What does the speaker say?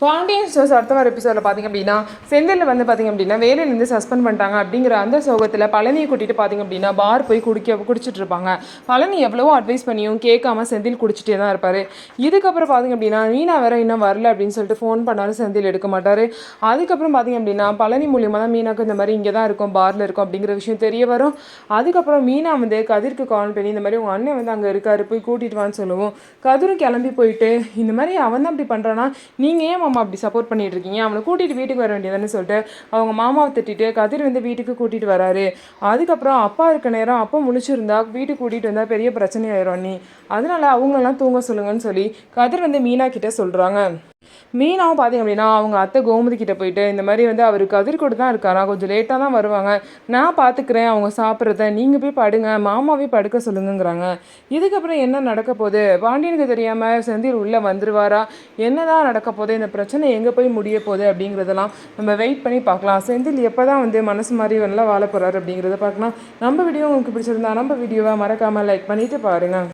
Pandian stores அடுத்த வார எபிசோடில் பார்த்திங்க அப்படின்னா செந்தில் வந்து பார்த்திங்க அப்படின்னா வேலையிலேருந்து சஸ்பெண்ட் பண்ணிட்டாங்க அப்படிங்கிற அந்த சோகத்தில் பழனியை கூட்டிகிட்டு பார்த்திங்க அப்படின்னா பார் போய் குடிச்சிட்டு இருப்பாங்க. பழனி எவ்வளவோ அட்வைஸ் பண்ணியும் கேட்காம செந்தில் குடிச்சிட்டே தான் இருப்பார். இதுக்கப்புறம் பார்த்திங்க அப்படின்னா மீனா வேற இன்னும் வரல அப்படின்னு சொல்லிட்டு ஃபோன் பண்ணாலும் செந்தில் எடுக்க மாட்டார். அதுக்கப்புறம் பார்த்திங்க அப்படின்னா பழனி மூலியமாக தான் மீனாக்கு இந்த மாதிரி இங்கே தான் இருக்கும் பாரில் இருக்கும் அப்படிங்கிற விஷயம் தெரிய வரும். அதுக்கப்புறம் மீனா வந்து கதிர்க்கு கால் பண்ணி இந்த மாதிரி உங்கள் அண்ணன் வந்து அங்கே இருக்காரு போய் கூட்டிகிட்டு வான்னு சொல்லுவோம். கதிரும் கிளம்பி போயிட்டு இந்த மாதிரி அவன் தான் அப்படி பண்ணுறான்னா நீங்கள் ஏன் மாமா அப்படி சப்போர்ட் பண்ணிட்டு இருக்கீங்க, அவனை கூட்டிகிட்டு வீட்டுக்கு வர வேண்டியதுன்னு சொல்லிட்டு அவங்க மாமாவை திட்டிட்டு கதிர் வந்து வீட்டுக்கு கூட்டிகிட்டு வராரு. அதுக்கப்புறம் அப்பா இருக்க நேரம் அப்பா முழிச்சிருந்தா வீட்டுக்கு கூட்டிகிட்டு வந்தால் பெரிய பிரச்சனையாயிரும் நீ, அதனால அவங்களெல்லாம் தூங்க சொல்லுங்கன்னு சொல்லி கதிர் வந்து மீனா கிட்ட சொல்கிறாங்க. மீனாவும் பார்த்திங்க அப்படின்னா அவங்க அத்தை கோமதி கிட்ட போயிட்டு இந்த மாதிரி வந்து அவர் கதிர் கூட தான் இருக்காரா, கொஞ்சம் லேட்டாக தான் வருவாங்க, நான் பார்த்துக்கிறேன் அவங்க சாப்பிட்றத, நீங்கள் போய் படுங்க, மாமாவே படுக்க சொல்லுங்கிறாங்க. இதுக்கப்புறம் என்ன நடக்க போகுது, பாண்டியனுக்கு தெரியாமல் செந்தில் உள்ளே வந்துருவாரா, என்ன தான் நடக்க போகுது, இந்த பிரச்சனை எங்கே போய் முடிய போகுது அப்படிங்கிறதெல்லாம் நம்ம வெயிட் பண்ணி பார்க்கலாம். செந்தில் எப்போ தான் வந்து மனசு மாதிரி நல்லா வாழ போகிறாரு அப்படிங்கிறத பார்க்கலாம். நம்ம வீடியோ உங்களுக்கு பிடிச்சிருந்தா நம்ம வீடியோவை மறக்காமல் லைக் பண்ணிவிட்டு பாருங்கள்.